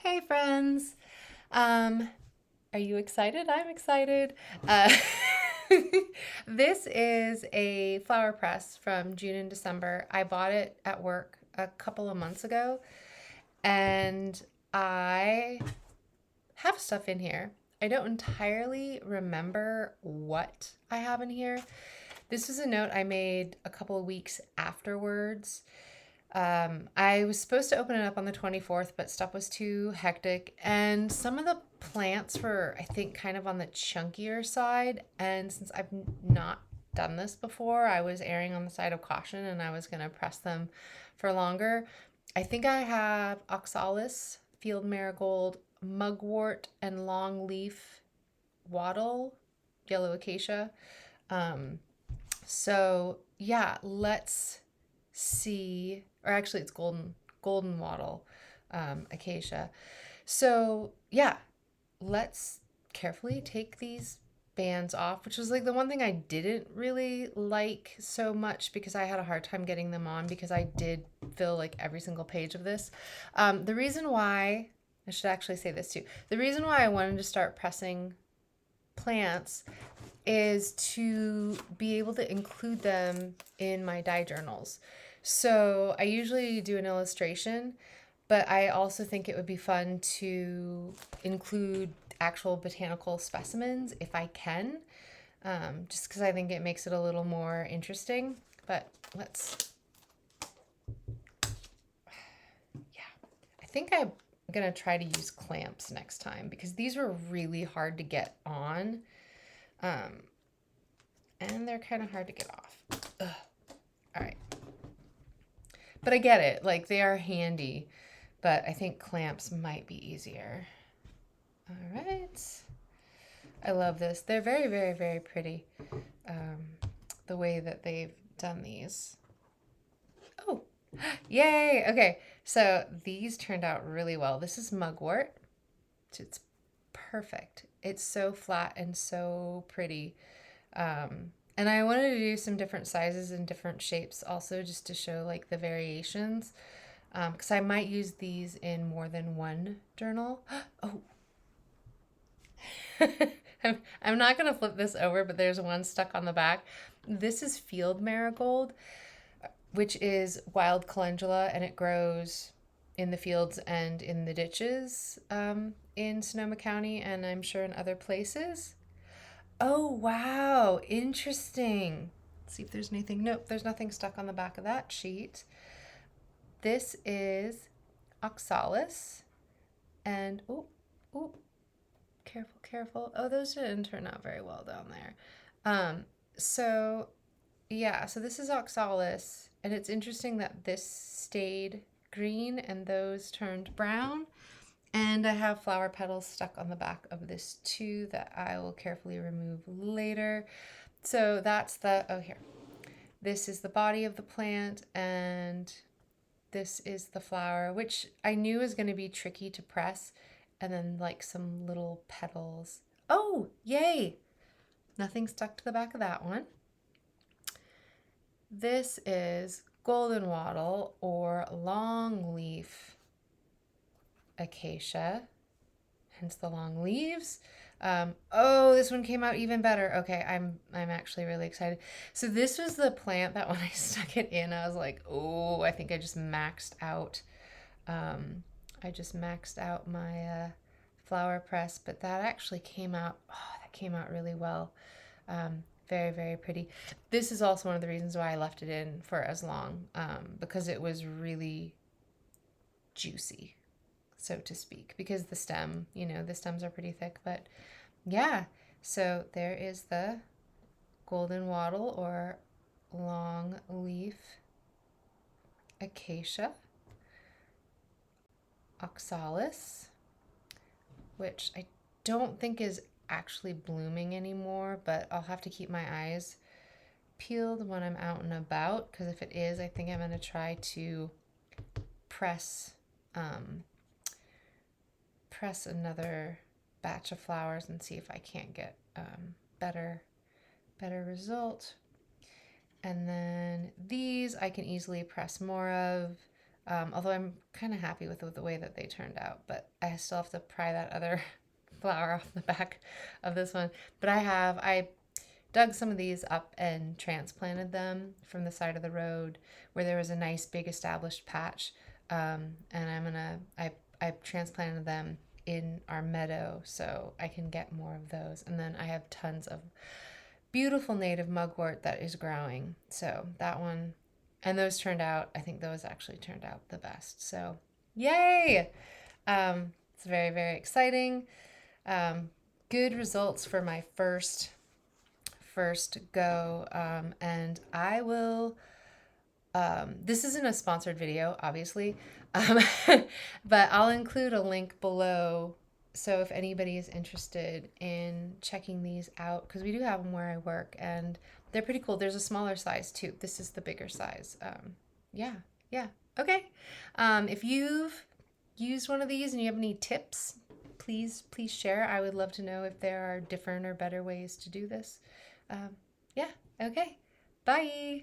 Hey friends. Um, are you excited? I'm excited. Uh, this is a flower press from June and December. I bought it at work a couple of months ago, and I have stuff in here. I don't entirely remember what I have in here. This was a note I made a couple of weeks afterwards. I was supposed to open it up on the 24th, but stuff was too hectic. And some of the plants were, I think, kind of on the chunkier side. And since I've not done this before, I was erring on the side of caution and I was going to press them for longer. I think I have oxalis, field marigold, mugwort, and longleaf wattle, yellow acacia. Um, so yeah, let's see, or actually it's golden wattle, acacia. So yeah, let's carefully take these bands off, which was like the one thing I didn't really like so much because I had a hard time getting them on because I did fill like every single page of this. The reason why, I should actually say this too, the reason why I wanted to start pressing plants is to be able to include them in my dye journals. So I usually do an illustration, but I also think it would be fun to include actual botanical specimens if I can, just because I think it makes it a little more interesting. But yeah, I think I'm gonna try to use clamps next time because these were really hard to get on. Um, and they're kind of hard to get off. Ugh. All right. But I get it. Like, they are handy, but I think clamps might be easier. All right. I love this. They're very, very, very pretty. Um, the way that they've done these. Oh, yay. Okay. So these turned out really well. This is mugwort. It's perfect. It's so flat and so pretty. And I wanted to do some different sizes and different shapes also just to show like the variations. Because I might use these in more than one journal. Oh, I'm not going to flip this over, but there's one stuck on the back. This is field marigold, which is wild calendula, and it grows in the fields and in the ditches in Sonoma County, and I'm sure in other places. Oh, wow. Interesting. Let's see if there's anything. Nope, there's nothing stuck on the back of that sheet. This is oxalis. And, oh, oh, careful, careful. Oh, those didn't turn out very well down there. So, yeah, so this is oxalis. And it's interesting that this stayed green and those turned brown. And I have flower petals stuck on the back of this too that I will carefully remove later. So that's oh, here. This is the body of the plant, and this is the flower, which I knew was going to be tricky to press. And then like some little petals. Oh, yay! Nothing stuck to the back of that one. This is golden wattle or longleaf acacia, hence the long leaves. Oh, this one came out even better. Okay, I'm actually really excited. So this was the plant that when I stuck it in, I was like, oh, I think I just maxed out. I just maxed out my flower press, but that actually came out. Oh, that came out really well. Very, very pretty. This is also one of the reasons why I left it in for as long, because it was really juicy, so to speak, because the stem, the stems are pretty thick, but yeah. So there is the golden wattle or long leaf acacia, oxalis, which I don't think is actually blooming anymore, but I'll have to keep my eyes peeled when I'm out and about, because if it is, I think I'm going to try to press another batch of flowers and see if I can't get better result. And then these I can easily press more of. Although I'm kind of happy with the way that they turned out, but I still have to pry that other flower off the back of this one. But I dug some of these up and transplanted them from the side of the road where there was a nice big established patch. And I transplanted them in our meadow so I can get more of those. And then I have tons of beautiful native mugwort that is growing. So that one, and those turned out, I think those actually turned out the best. So yay! It's very, very exciting. Good results for my first go. And I will, this isn't a sponsored video, obviously, but I'll include a link below. So if anybody is interested in checking these out, because we do have them where I work and they're pretty cool. There's a smaller size too. This is the bigger size. Yeah. Okay. If you've used one of these and you have any tips, please share. I would love to know if there are different or better ways to do this. Yeah. Okay. Bye.